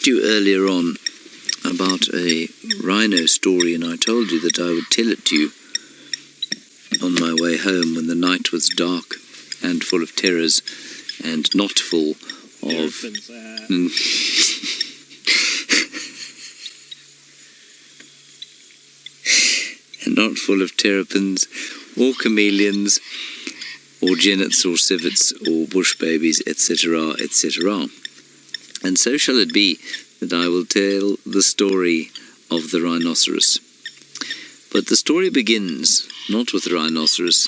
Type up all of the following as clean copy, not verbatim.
asked you earlier on about a rhino story, and I told you that I would tell it to you on my way home when the night was dark and full of terrors and not full of... and not full of terrapins or chameleons or jennets or civets or bush babies, etc., etc. And so shall it be that I will tell the story of the rhinoceros. But the story begins not with the rhinoceros,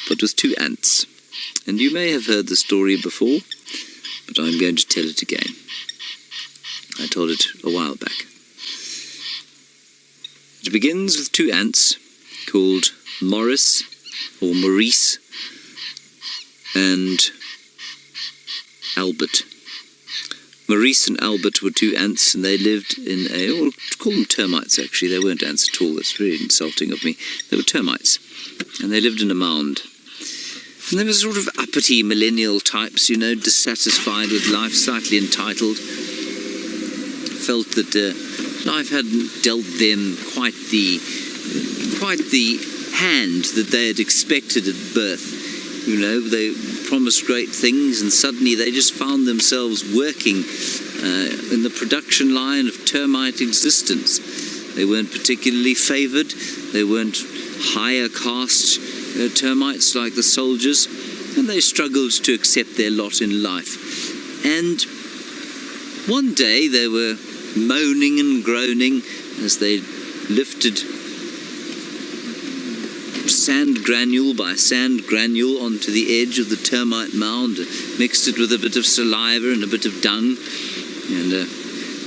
but with two ants. And you may have heard the story before, but I'm going to tell it again. I told it a while back. It begins with two ants called Maurice and Albert. Maurice and Albert were two ants, and they lived in we'll call them termites actually, they weren't ants at all, that's very insulting of me. They were termites, and they lived in a mound. And they were sort of uppity millennial types, you know, dissatisfied with life, slightly entitled, felt that life hadn't dealt them quite the hand that they had expected at birth. You know, they promised great things, and suddenly they just found themselves working in the production line of termite existence. They weren't particularly favoured. They weren't higher caste termites like the soldiers, and they struggled to accept their lot in life. And one day they were moaning and groaning as they lifted sand granule by sand granule onto the edge of the termite mound, mixed it with a bit of saliva and a bit of dung, and they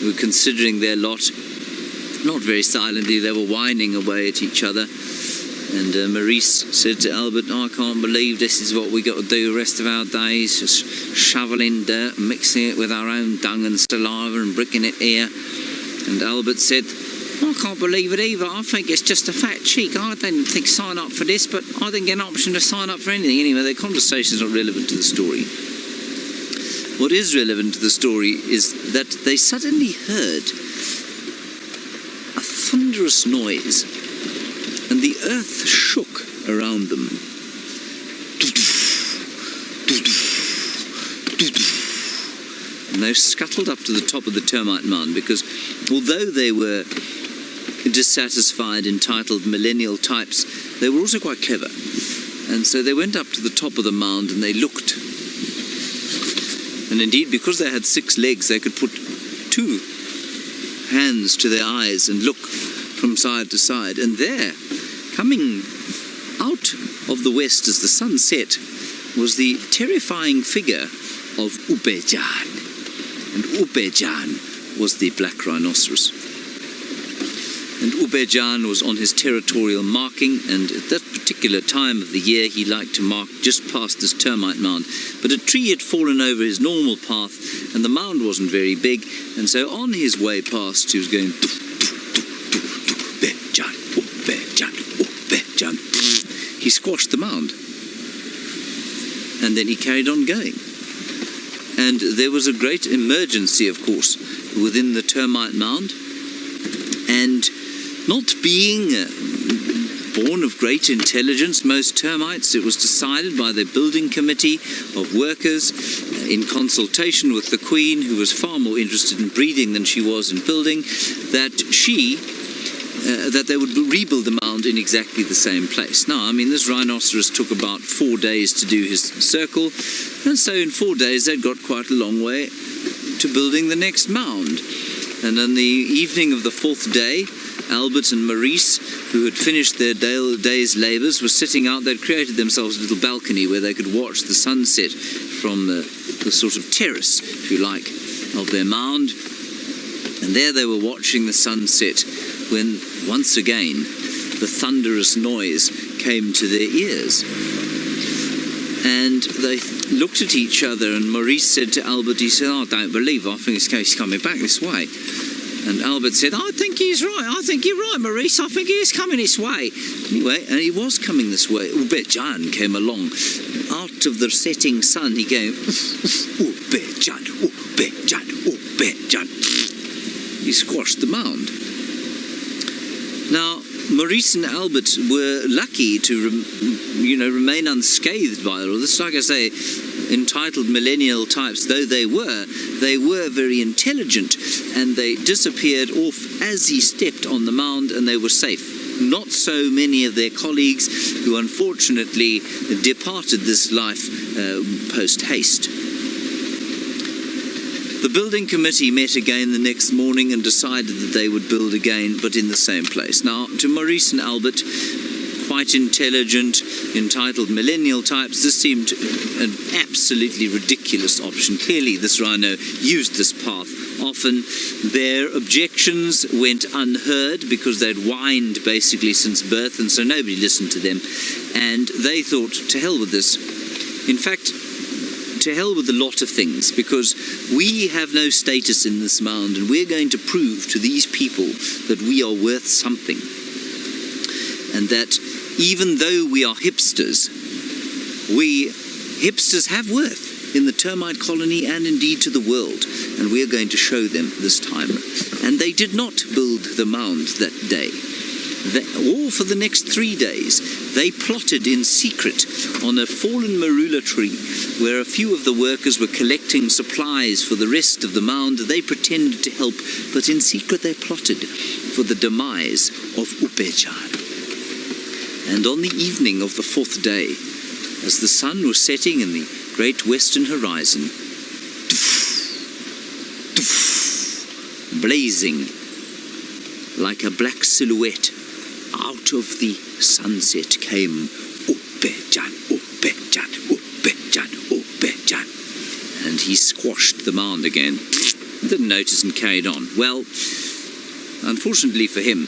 were considering their lot. Not very silently, they were whining away at each other. And Maurice said to Albert, "Oh, I can't believe this is what we got to do the rest of our days, just shoveling dirt and mixing it with our own dung and saliva and bricking it here." And Albert said, "I can't believe it either. I think it's just a fat cheek. I didn't think sign up for this, but I didn't get an option to sign up for anything." Anyway, the conversation is not relevant to the story. What is relevant to the story is that they suddenly heard a thunderous noise, and the earth shook around them. And they scuttled up to the top of the termite mound, because although they were dissatisfied, entitled millennial types, they were also quite clever. And so they went up to the top of the mound and they looked. And indeed, because they had 6 legs, they could put 2 hands to their eyes and look from side to side. And there, coming out of the west as the sun set, was the terrifying figure of Ubejan. And Ubejan was the black rhinoceros. And Ubejan was on his territorial marking, and at that particular time of the year he liked to mark just past this termite mound. But a tree had fallen over his normal path, and the mound wasn't very big, and so on his way past he was going Ubejan, Ubejan, Ubejan. He squashed the mound, and then he carried on going. And there was a great emergency, of course, within the termite mound, and not being born of great intelligence, most termites, it was decided by the building committee of workers, in consultation with the queen, who was far more interested in breeding than she was in building, that they would rebuild the mound in exactly the same place. Now, I mean, this rhinoceros took about 4 days to do his circle, and so in 4 days they'd got quite a long way to building the next mound. And on the evening of the 4th day, Albert and Maurice, who had finished their day's labours, were sitting out. They'd created themselves a little balcony where they could watch the sunset from the sort of terrace, if you like, of their mound. And there they were watching the sunset when, once again, the thunderous noise came to their ears. And they looked at each other, and Maurice said to Albert, he said, "I don't believe, I think he's coming back this way." And Albert said, "I think he's right. I think you're right, Maurice. I think he is coming this way." Anyway, and he was coming this way. Ubejan came along. Out of the setting sun, he came, Ubejan, Ubejan, Ubejan. he squashed the mound. Now, Maurice and Albert were lucky to, remain unscathed by all this. Like I say, entitled millennial types though they were very intelligent, and they disappeared off as he stepped on the mound, and they were safe. Not so many of their colleagues, who unfortunately departed this life post-haste. The building committee met again the next morning and decided that they would build again, but in the same place. Now, to Maurice and Albert, quite intelligent, entitled millennial types, this seemed an absolutely ridiculous option. Clearly, this rhino used this path often. Their objections went unheard because they'd whined basically since birth, and so nobody listened to them. And they thought, to hell with this. In fact, to hell with a lot of things, because we have no status in this mound, and we're going to prove to these people that we are worth something. And that even though we are hipsters, hipsters have worth in the termite colony and indeed to the world, and we are going to show them this time. And they did not build the mound that day. Or for the next 3 days, they plotted in secret on a fallen marula tree where a few of the workers were collecting supplies for the rest of the mound. They pretended to help, but in secret they plotted for the demise of Upejan. And on the evening of the 4th day, as the sun was setting in the great western horizon, blazing like a black silhouette, out of the sunset came Upejan, Upejan, Upejan, Upejan. And he squashed the mound again. Didn't notice and carried on. Well, unfortunately for him,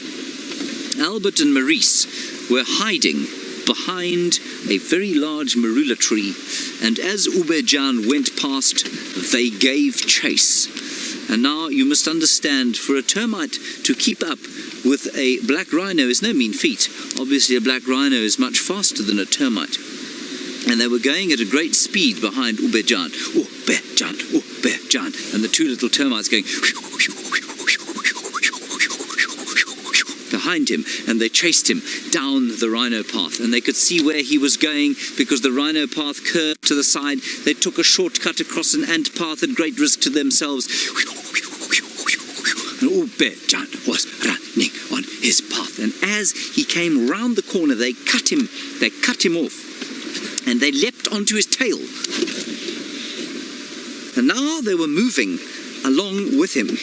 Albert and Maurice were hiding behind a very large marula tree, and as Upejan went past, they gave chase. And now you must understand, for a termite to keep up with a black rhino is no mean feat. Obviously a black rhino is much faster than a termite. And they were going at a great speed behind Upejan. Upejan, Upejan. And the two little termites going behind him, and they chased him down the rhino path, and they could see where he was going because the rhino path curved to the side. They took a shortcut across an ant path at great risk to themselves. And Upejan was running on his path, and as he came round the corner, they cut him off, and they leapt onto his tail. And now they were moving along with him.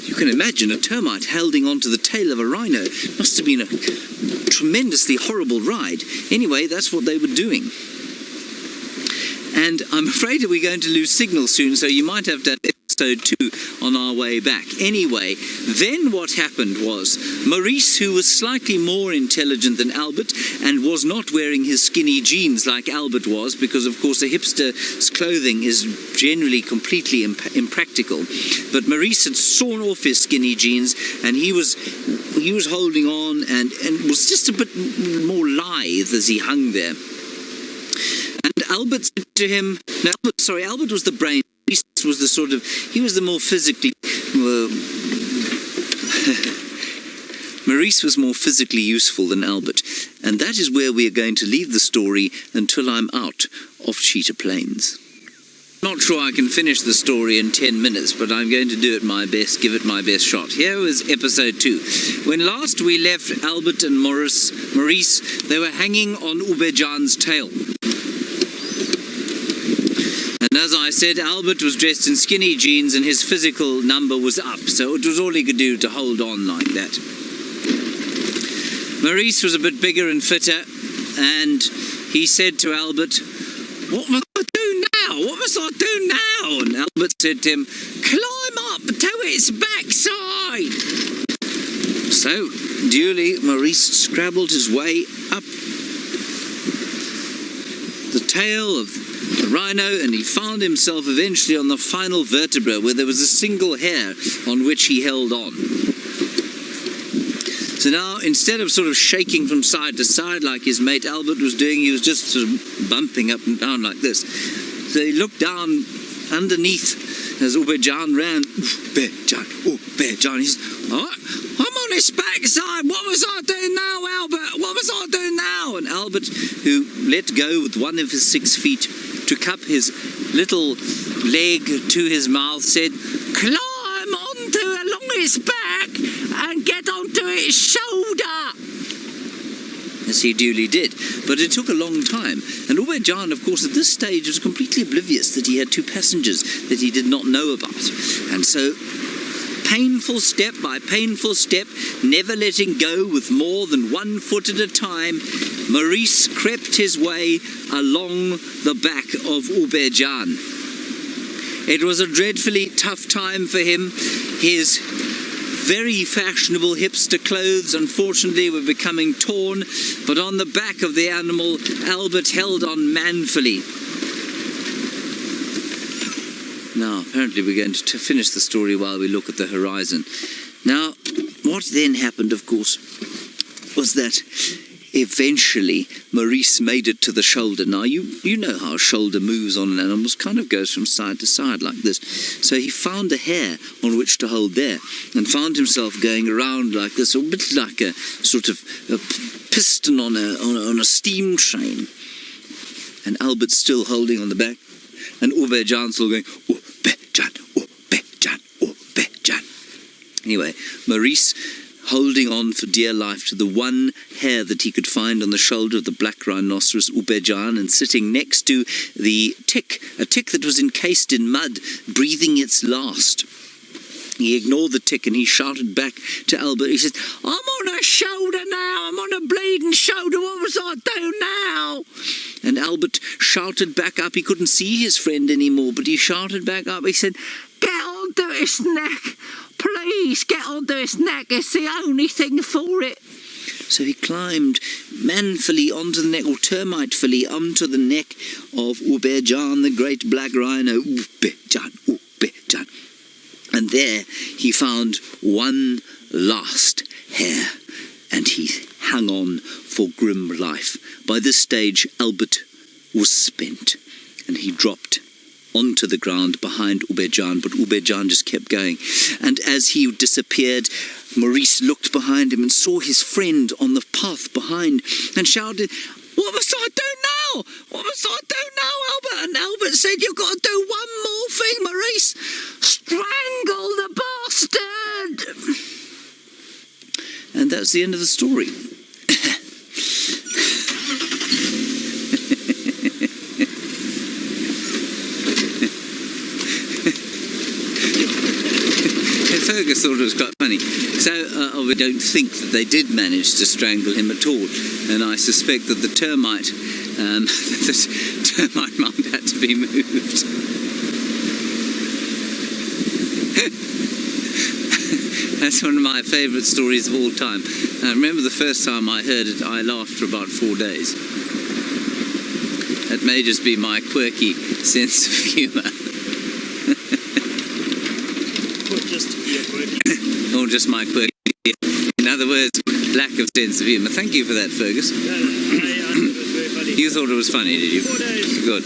You can imagine a termite holding onto the tail of a rhino. Must have been a tremendously horrible ride. Anyway, that's what they were doing. And I'm afraid that we're going to lose signal soon, so you might have to episode 2 on our way back. Anyway, then what happened was Maurice, who was slightly more intelligent than Albert and was not wearing his skinny jeans like Albert was, because of course a hipster's clothing is generally completely impractical, but Maurice had sawn off his skinny jeans, and he was holding on and was just a bit more lithe as he hung there. And Albert said to him, no, Albert was the brain. Maurice was the sort of, he was the more physically, Maurice was more physically useful than Albert. And that is where we are going to leave the story until I'm out of Cheetah Plains. Not sure I can finish the story in 10 minutes, but I'm going to do it my best, give it my best shot. Here was episode 2. When last we left Albert and Maurice, they were hanging on Upejan's tail. And as I said, Albert was dressed in skinny jeans and his physical number was up, so it was all he could do to hold on like that. Maurice was a bit bigger and fitter, and he said to Albert, "What must I do now? What must I do now?" And Albert said to him, "Climb up to its backside." So, duly, Maurice scrabbled his way up the tail of the rhino, and he found himself eventually on the final vertebra where there was a single hair on which he held on. So now, instead of sort of shaking from side to side like his mate Albert was doing, he was just sort of bumping up and down like this. So he looked down underneath as Ubejan ran. Ubejan, he's, oh, I'm on his backside. What was I doing now, Albert? What was I doing now? And Albert, who let go with one of his 6 feet, took up his little leg to his mouth, said, climb along his back and get onto its shoulder. As he duly did. But it took a long time. And Ubejan, of course, at this stage was completely oblivious that he had 2 passengers that he did not know about. And so, painful step by painful step, never letting go with more than 1 foot at a time, Maurice crept his way along the back of Ubejan. It was a dreadfully tough time for him. His very fashionable hipster clothes, unfortunately, were becoming torn, but on the back of the animal, Albert held on manfully. Now, apparently we're going to finish the story while we look at the horizon. Now, what then happened, of course, was that eventually Maurice made it to the shoulder. Now, you know how a shoulder moves on an animal, it kind of goes from side to side like this. So he found a hair on which to hold there, and found himself going around like this, a bit like a sort of a piston on a steam train. And Albert still holding on the back, and Ubejan still going, Ubejan, Ubejan, Ubejan. Anyway, Maurice holding on for dear life to the one hair that he could find on the shoulder of the black rhinoceros Ubejan, and sitting next to the tick, a tick that was encased in mud, breathing its last. He ignored the tick and he shouted back to Albert. He said, I'm on a shoulder now, I'm on a bleeding shoulder, what was I doing now? And Albert shouted back up. He couldn't see his friend anymore, but he shouted back up. He said, get onto its neck, please get onto its neck, it's the only thing for it. So he climbed manfully onto the neck, or termitefully onto the neck of Ubejan, the great black rhino. Ubejan, Ubejan. And there he found one last hair, and he hung on for grim life. By this stage, Albert was spent, and he dropped onto the ground behind Ubejan, but Ubejan just kept going. And as he disappeared, Maurice looked behind him and saw his friend on the path behind, and shouted, what must I do now? What must I do now, Albert? And Albert said, you've got to do one more thing, Maurice. Strangle the bastard. And that's the end of the story. Fergus thought it was quite funny. So we don't think that they did manage to strangle him at all, and I suspect that the termite mound had to be moved. That's one of my favourite stories of all time. I remember the first time I heard it, I laughed for about 4 days. That may just be my quirky sense of humour. Or just my quirky. In other words, lack of sense of humour. Thank you for that, Fergus. No, I thought it was very funny. You thought it was funny, did you? 4 days. Good.